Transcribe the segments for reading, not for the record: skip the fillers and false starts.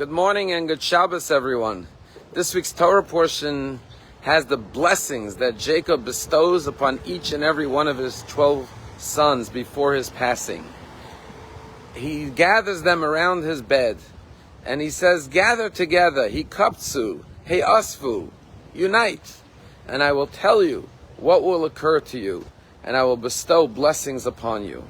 Good morning and good Shabbos, everyone. This week's Torah portion has the blessings that Jacob bestows upon each and every one of his 12 sons before his passing. He gathers them around his bed, and he says, gather together, hikaptsu, asfu, unite, and I will tell you what will occur to you, and I will bestow blessings upon you.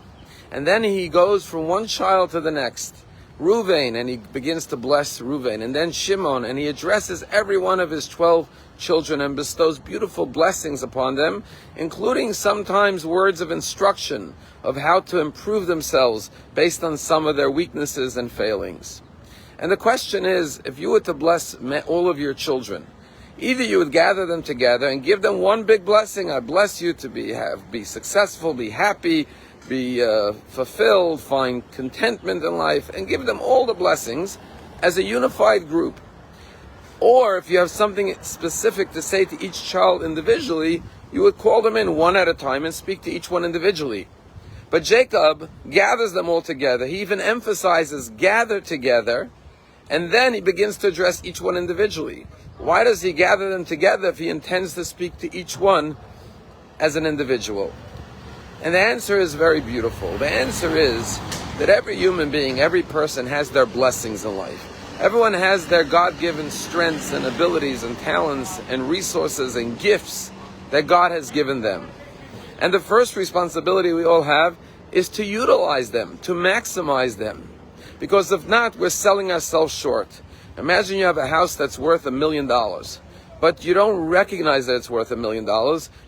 And then he goes from one child to the next, Reuven, and he begins to bless Reuven, and then Shimon, and he addresses every one of his 12 children and bestows beautiful blessings upon them, including sometimes words of instruction of how to improve themselves based on some of their weaknesses and failings. And the question is, if you were to bless all of your children, either you would gather them together and give them one big blessing. I bless you to be successful, be happy, be fulfilled, find contentment in life, and give them all the blessings as a unified group. Or if you have something specific to say to each child individually, you would call them in one at a time and speak to each one individually. But Jacob gathers them all together. He even emphasizes gather together, and then he begins to address each one individually. Why does he gather them together if he intends to speak to each one as an individual? And the answer is very beautiful. The answer is that every human being, every person has their blessings in life. Everyone has their God-given strengths and abilities and talents and resources and gifts that God has given them. And the first responsibility we all have is to utilize them, to maximize them. Because if not, we're selling ourselves short. Imagine you have a house that's worth $1 million. But you don't recognize that it's worth $1 million,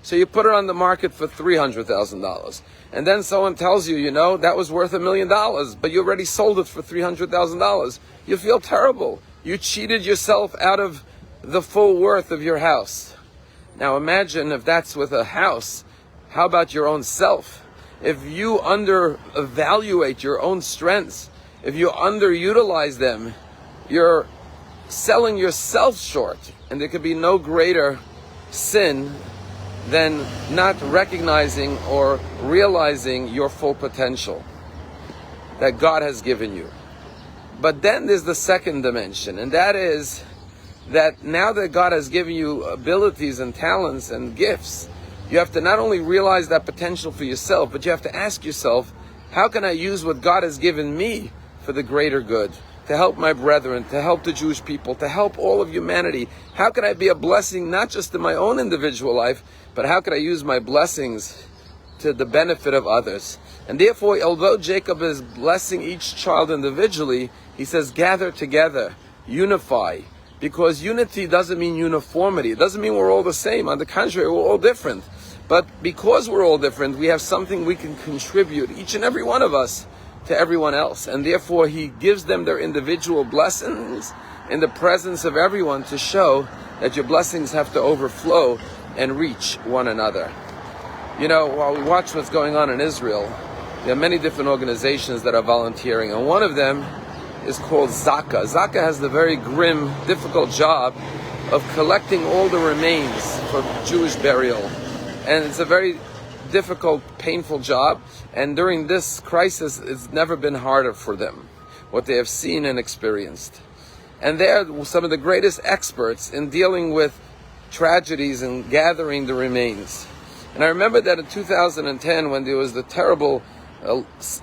so you put it on the market for $300,000. And then someone tells you, that was worth $1 million, but you already sold it for $300,000. You feel terrible. You cheated yourself out of the full worth of your house. Now imagine if that's with a house. How about your own self? If you under-evaluate your own strengths, if you underutilize them, you're selling yourself short. And there could be no greater sin than not recognizing or realizing your full potential that God has given you. But then there's the second dimension, and that is that now that God has given you abilities and talents and gifts, you have to not only realize that potential for yourself, but you have to ask yourself, how can I use what God has given me for the greater good? To help my brethren, to help the Jewish people, to help all of humanity. How can I be a blessing not just in my own individual life, but how can I use my blessings to the benefit of others? And therefore, although Jacob is blessing each child individually, he says, gather together, unify. Because unity doesn't mean uniformity. It doesn't mean we're all the same. On the contrary, we're all different. But because we're all different, we have something we can contribute, each and every one of us, to everyone else. And therefore he gives them their individual blessings in the presence of everyone to show that your blessings have to overflow and reach one another. While we watch what's going on in Israel, there are many different organizations that are volunteering, and one of them is called Zaka. Zaka has the very grim, difficult job of collecting all the remains for Jewish burial. And it's a very difficult, painful job, and during this crisis it's never been harder for them, what they have seen and experienced. And they're some of the greatest experts in dealing with tragedies and gathering the remains. And I remember that in 2010, when there was the terrible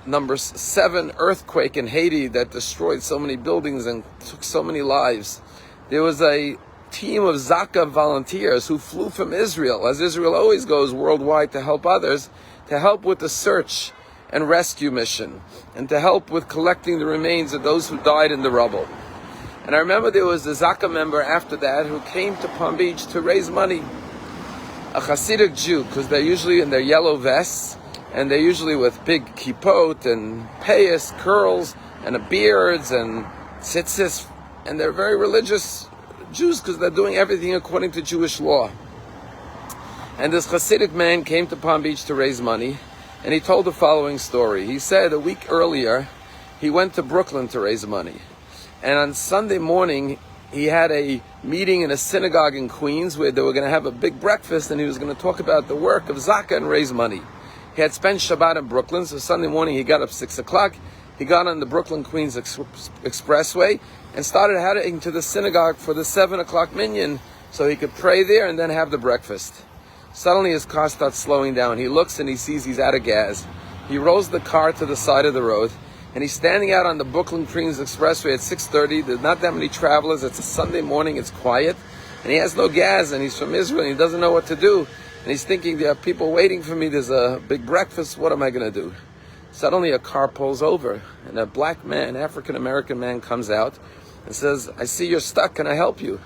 number 7 earthquake in Haiti that destroyed so many buildings and took so many lives, there was a team of Zaka volunteers who flew from Israel, as Israel always goes worldwide to help others, to help with the search and rescue mission, and to help with collecting the remains of those who died in the rubble. And I remember there was a Zaka member after that who came to Palm Beach to raise money. A Hasidic Jew, because they're usually in their yellow vests, and they're usually with big kippot and payas, curls, and beards and tzitzis, and they're very religious Jews because they're doing everything according to Jewish law. And this Hasidic man came to Palm Beach to raise money, and he told the following story. He said a week earlier he went to Brooklyn to raise money, and on Sunday morning he had a meeting in a synagogue in Queens where they were going to have a big breakfast, and he was going to talk about the work of Zaka and raise money. He had spent Shabbat in Brooklyn, so Sunday morning he got up 6 o'clock, he got on the Brooklyn-Queens Expressway and started heading to the synagogue for the 7 o'clock minyan so he could pray there and then have the breakfast. Suddenly his car starts slowing down. He looks and he sees he's out of gas. He rolls the car to the side of the road, and he's standing out on the Brooklyn-Queens Expressway at 6:30. There's not that many travelers. It's a Sunday morning. It's quiet. And he has no gas, and he's from Israel, and he doesn't know what to do. And he's thinking, there are people waiting for me. There's a big breakfast. What am I going to do? Suddenly a car pulls over, and a black man, African-American man, comes out and says, I see you're stuck. Can I help you?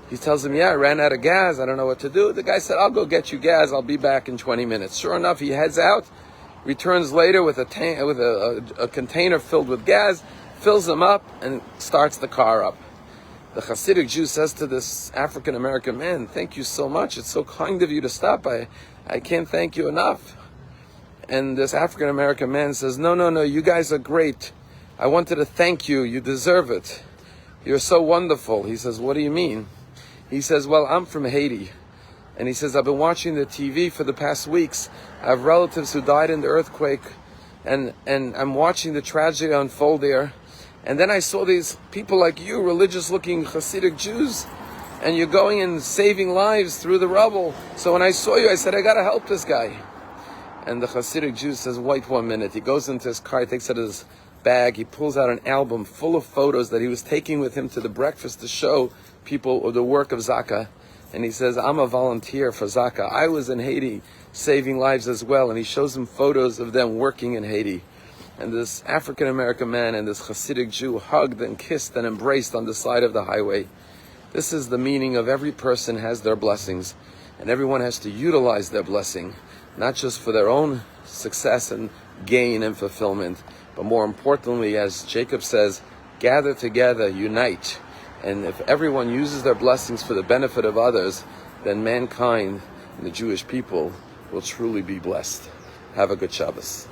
He tells him, yeah, I ran out of gas. I don't know what to do. The guy said, I'll go get you gas. I'll be back in 20 minutes. Sure enough, he heads out, returns later with a container filled with gas, fills them up, and starts the car up. The Hasidic Jew says to this African-American man, thank you so much. It's so kind of you to stop. I can't thank you enough. And this African-American man says, no, you guys are great. I wanted to thank you. You deserve it. You're so wonderful. He says, what do you mean? He says, well, I'm from Haiti. And he says, I've been watching the TV for the past weeks. I have relatives who died in the earthquake, and I'm watching the tragedy unfold there. And then I saw these people like you, religious-looking Hasidic Jews, and you're going and saving lives through the rubble. So when I saw you, I said, I got to help this guy. And the Hasidic Jew says, wait 1 minute. He goes into his car, he takes out his bag, he pulls out an album full of photos that he was taking with him to the breakfast to show people the work of Zaka. And he says, I'm a volunteer for Zaka. I was in Haiti saving lives as well. And he shows him photos of them working in Haiti. And this African-American man and this Hasidic Jew hugged and kissed and embraced on the side of the highway. This is the meaning of every person has their blessings. And everyone has to utilize their blessing, not just for their own success and gain and fulfillment, but more importantly, as Jacob says, gather together, unite. And if everyone uses their blessings for the benefit of others, then mankind and the Jewish people will truly be blessed. Have a good Shabbos.